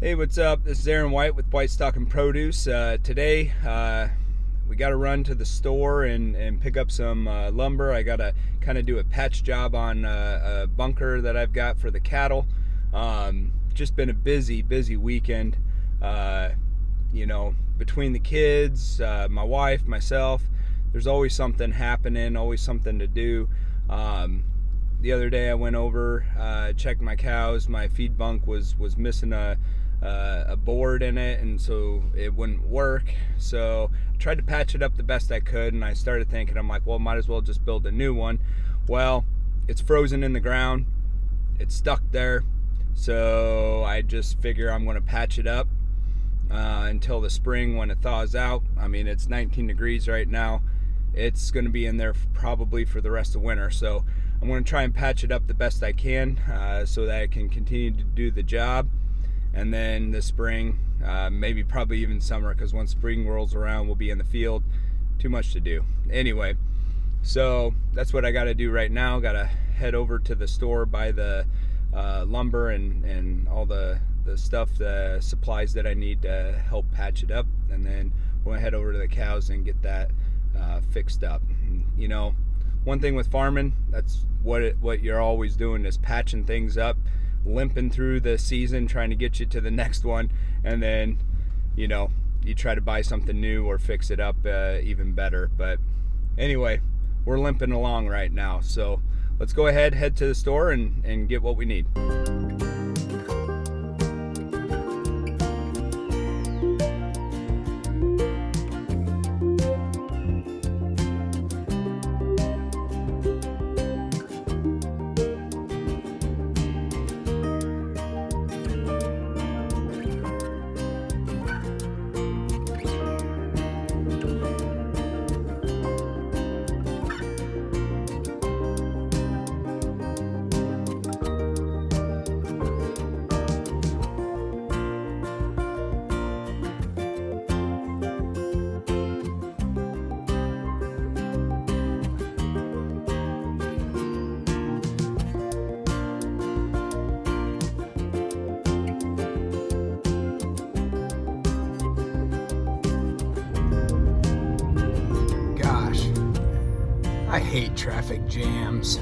Hey, what's up? This is Aaron White with White Stock and Produce. Today, we got to run to the store and pick up some lumber. I got to kind of do a patch job on a bunker that I've got for the cattle. Just been a busy weekend. Between the kids, my wife, myself, there's always something happening, always something to do. The other day I went over, checked my cows. My feed bunk was missing a board in it, and so it wouldn't work. So I tried to patch it up the best I could, and I started thinking, I'm like, well, might as well just build a new one. Well, it's frozen in the ground, it's stuck there, so I just figure I'm going to patch it up until the spring when it thaws out. I mean, it's 19 degrees right now. It's going to be in there probably for the rest of winter, so I'm going to try and patch it up the best I can so that I can continue to do the job. And then the spring, probably even summer, because once spring rolls around, we'll be in the field. Too much to do. Anyway, so that's what I got to do right now. Got to head over to the store, buy the lumber and all the stuff, the supplies that I need to help patch it up. And then we'll head over to the cows and get that fixed up. You know, one thing with farming, that's what you're always doing, is patching things up, limping through the season, trying to get you to the next one, and then you try to buy something new or fix it up even better. But anyway, we're limping along right now, so let's go ahead, head to the store and get what we need. I hate traffic jams.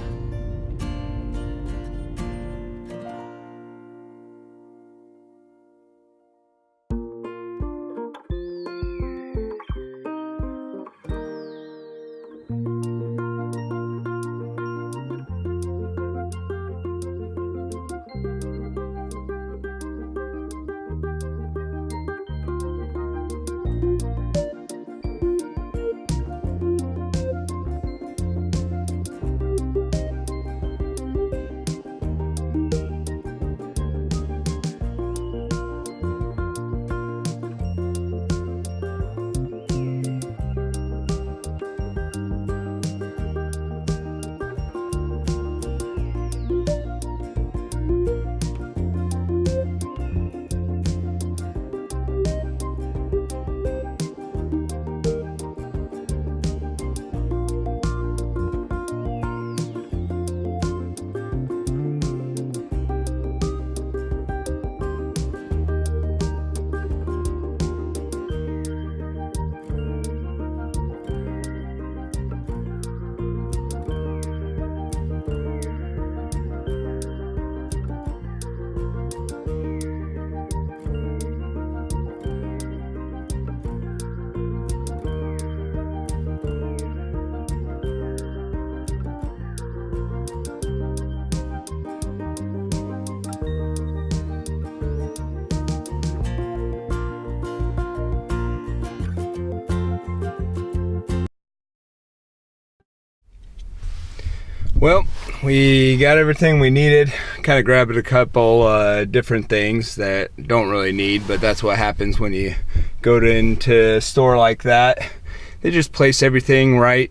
Well, we got everything we needed. Kind of grabbed a couple different things that don't really need, but that's what happens when you go into a store like that. They just place everything right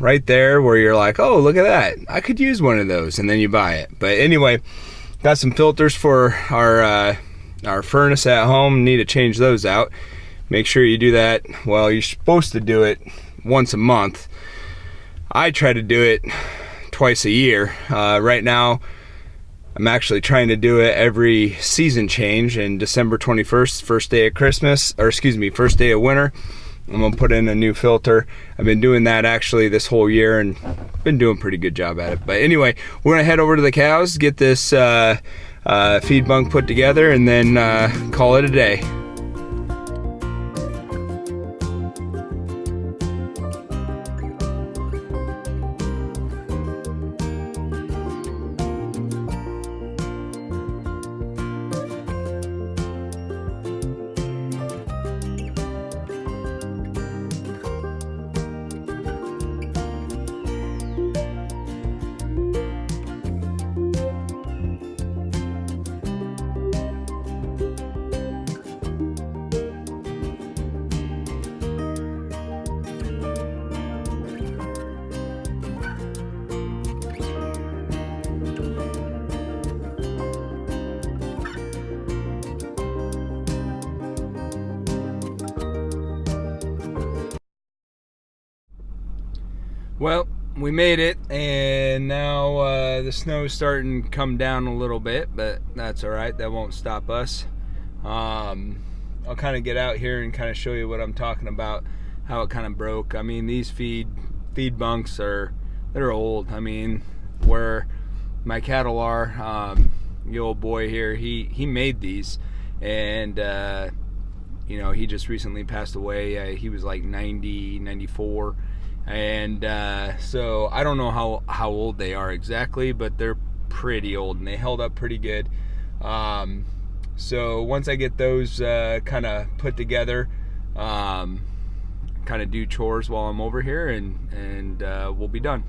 there where you're like, oh, look at that, I could use one of those, and then you buy it. But anyway, got some filters for our furnace at home. Need to change those out. Make sure you do that. Well, you're supposed to do it once a month. I try to do it twice a year. Right now, I'm actually trying to do it every season change, and December 21st, first day of Christmas, or excuse me, first day of winter, I'm gonna put in a new filter. I've been doing that actually this whole year and been doing a pretty good job at it. But anyway, we're gonna head over to the cows, get this feed bunk put together, and then call it a day. Well, we made it, and now the snow's starting to come down a little bit, but that's all right. That won't stop us. I'll kind of get out here and kind of show you what I'm talking about, how it kind of broke. I mean, these feed bunks they're old. I mean, where my cattle are, the old boy here, he made these, and you know, he just recently passed away. He was like 90, 94. And so I don't know how old they are exactly, but they're pretty old and they held up pretty good. So once I get those kind of put together, kind of do chores while I'm over here, and we'll be done.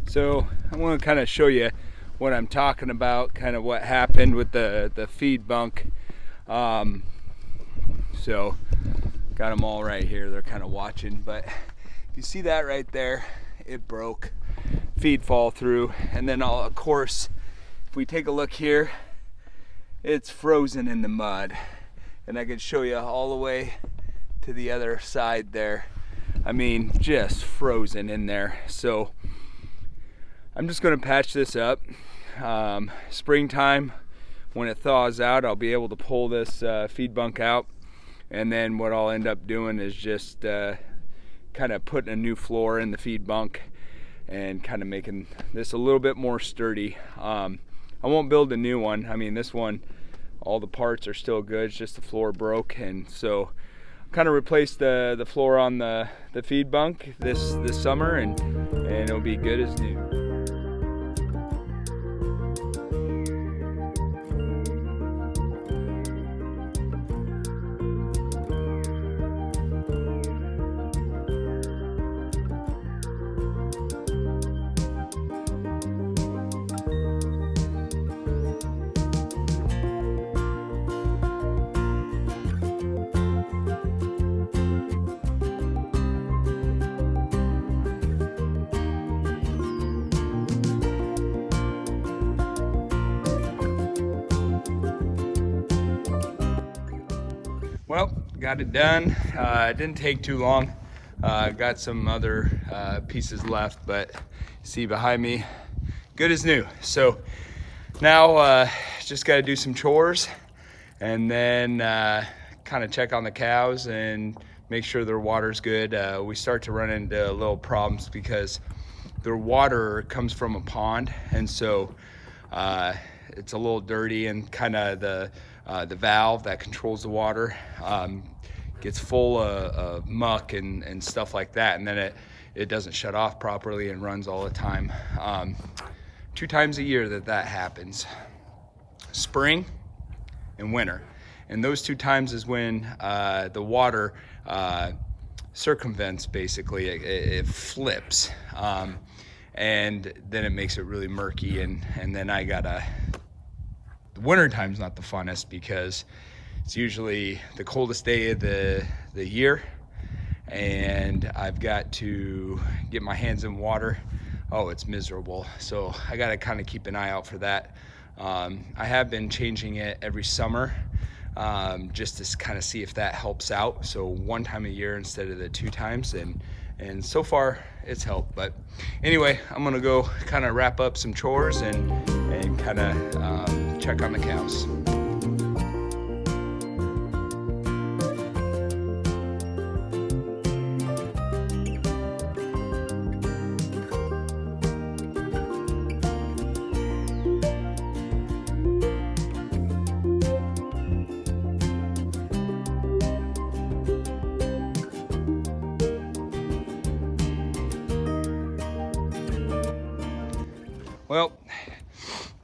So I want to kind of show you what I'm talking about, kind of what happened with the feed bunk. So got them all right here. They're kind of watching, but if you see that right there, it broke. Feed fall through, and then of course, if we take a look here, it's frozen in the mud, and I could show you all the way to the other side there. I mean, just frozen in there. So I'm just going to patch this up. Springtime, when it thaws out, I'll be able to pull this feed bunk out, and then what I'll end up doing is just kind of putting a new floor in the feed bunk and kind of making this a little bit more sturdy. I won't build a new one. I mean, this one, all the parts are still good, it's just the floor broke, and so kind of replaced the floor on the feed bunk this summer, and it'll be good as new. Well, got it done. It didn't take too long. Got some other pieces left, but see behind me, good as new. So now just got to do some chores, and then kind of check on the cows and make sure their water's good. We start to run into little problems because their water comes from a pond, and so it's a little dirty, and kind of the valve that controls the water gets full of muck and stuff like that, and then it doesn't shut off properly and runs all the time. 2 times a year that happens, spring and winter. And those 2 times is when the water circumvents, basically. It flips, and then it makes it really murky, and then the winter time's not the funnest because it's usually the coldest day of the year, and I've got to get my hands in water. Oh, it's miserable. So I got to kind of keep an eye out for that. I have been changing it every summer, just to kind of see if that helps out. So 1 time a year instead of the 2 times, and so far it's helped. But anyway, I'm gonna go kind of wrap up some chores and kind of check on the cows. Well,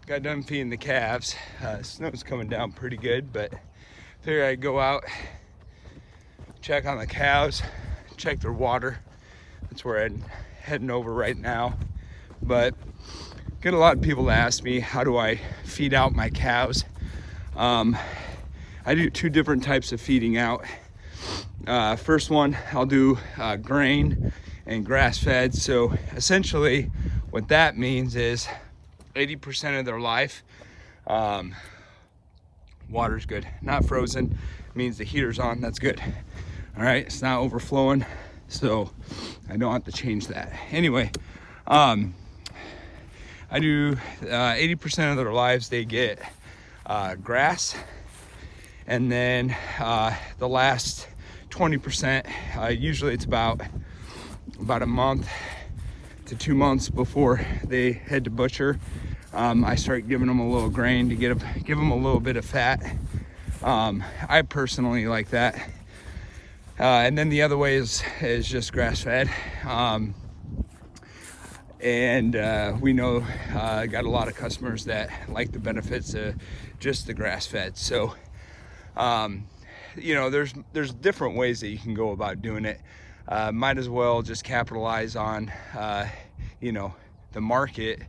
got done feeding the calves. Snow's coming down pretty good, but figured I'd go out, check on the cows, check their water. That's where I'm heading over right now. But get a lot of people to ask me, how do I feed out my cows? I do 2 different types of feeding out. First one, I'll do grain and grass fed. So essentially what that means is 80% of their life, water's good, not frozen. It means the heater's on, that's good. All right, it's not overflowing, so I don't have to change that. Anyway, I do 80% of their lives, they get grass, and then the last 20%, usually it's about a month to 2 months before they head to butcher. I start giving them a little grain to give them a little bit of fat. I personally like that. And then the other way is just grass fed. We know got a lot of customers that like the benefits of just the grass fed. So you know, there's different ways that you can go about doing it. Might as well just capitalize on you know, the market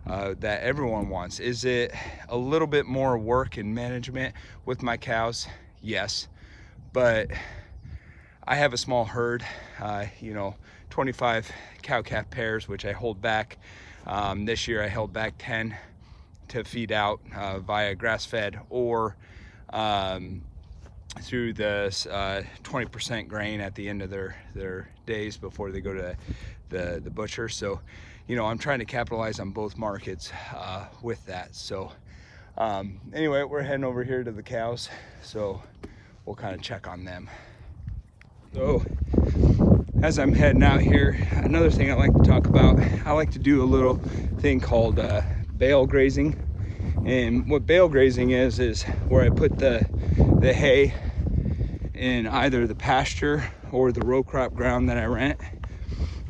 that everyone wants. Is it a little bit more work and management with my cows? Yes, but I have a small herd, you know, 25 cow-calf pairs, which I hold back. This year I held back 10 to feed out via grass-fed or through the 20% grain at the end of their days before they go to the butcher. So, you know, I'm trying to capitalize on both markets with that. So anyway, we're heading over here to the cows, so we'll kind of check on them. So as I'm heading out here, another thing I like to talk about, I like to do a little thing called bale grazing. And what bale grazing is where I put the hay in either the pasture or the row crop ground that I rent.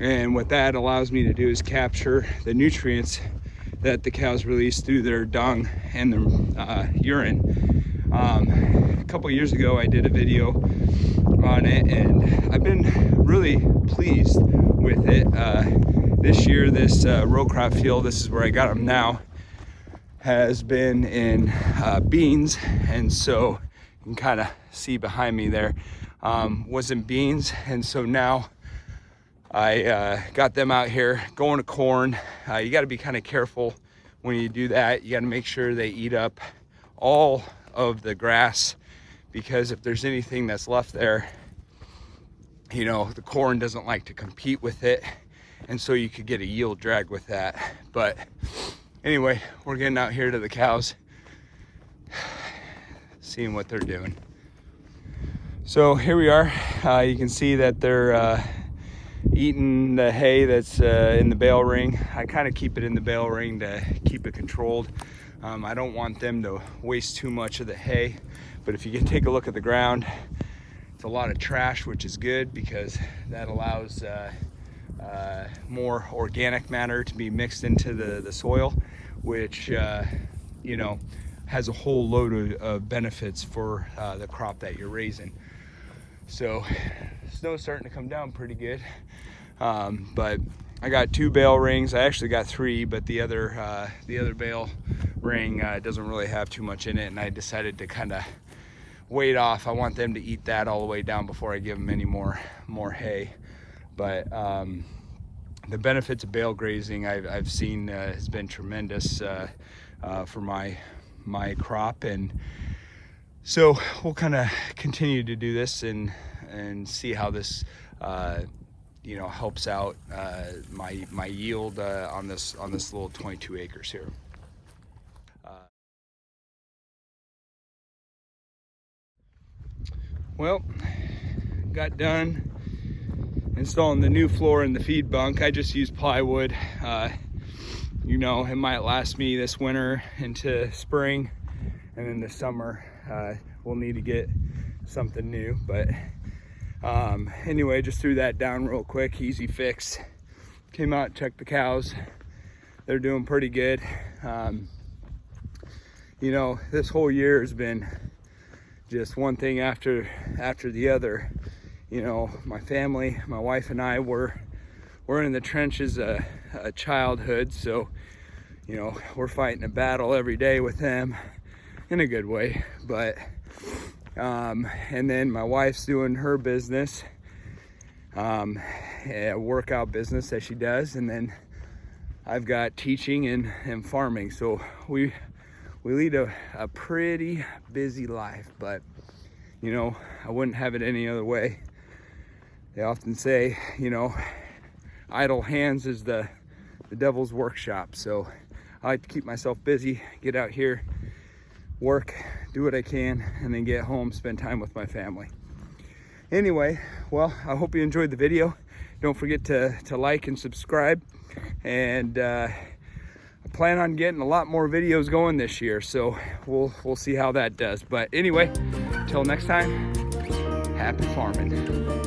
And what that allows me to do is capture the nutrients that the cows release through their dung and their urine. A couple years ago I did a video on it, and I've been really pleased with it. This year, this row crop field, this is where I got them now, has been in beans, and so you can kind of see behind me there, was in beans, and so now I got them out here going to corn. You got to be kind of careful when you do that. You got to make sure they eat up all of the grass, because if there's anything that's left there, you know, the corn doesn't like to compete with it, and so you could get a yield drag with that. But anyway, we're getting out here to the cows, seeing what they're doing. So here we are. You can see that they're eating the hay that's in the bale ring. I kind of keep it in the bale ring to keep it controlled. I don't want them to waste too much of the hay, but if you can take a look at the ground, it's a lot of trash, which is good because that allows more organic matter to be mixed into the soil, which you know, has a whole load of benefits for the crop that you're raising. So snow's starting to come down pretty good, but I got 2 bale rings. I actually got 3, but the other bale ring doesn't really have too much in it, and I decided to kind of wait off. I want them to eat that all the way down before I give them any more hay. But the benefits of bale grazing I've seen has been tremendous for my crop, and so we'll kind of continue to do this and see how this you know, helps out my yield on this little 22 acres here. Well, got done installing the new floor in the feed bunk. I just used plywood. You know, it might last me this winter into spring, and then this summer we'll need to get something new. But anyway, just threw that down real quick, easy fix. Came out, checked the cows. They're doing pretty good. You know, this whole year has been just one thing after the other. You know, my family, my wife and I we're in the trenches a childhood, so you know, we're fighting a battle every day with them in a good way. But and then my wife's doing her business, a workout business that she does, and then I've got teaching and farming. So we lead a pretty busy life, but you know, I wouldn't have it any other way. They often say, you know, idle hands is the devil's workshop. So I like to keep myself busy, get out here, work, do what I can, and then get home, spend time with my family. Anyway, well, I hope you enjoyed the video. Don't forget to like and subscribe, and I plan on getting a lot more videos going this year, so we'll see how that does. But anyway, till next time, happy farming.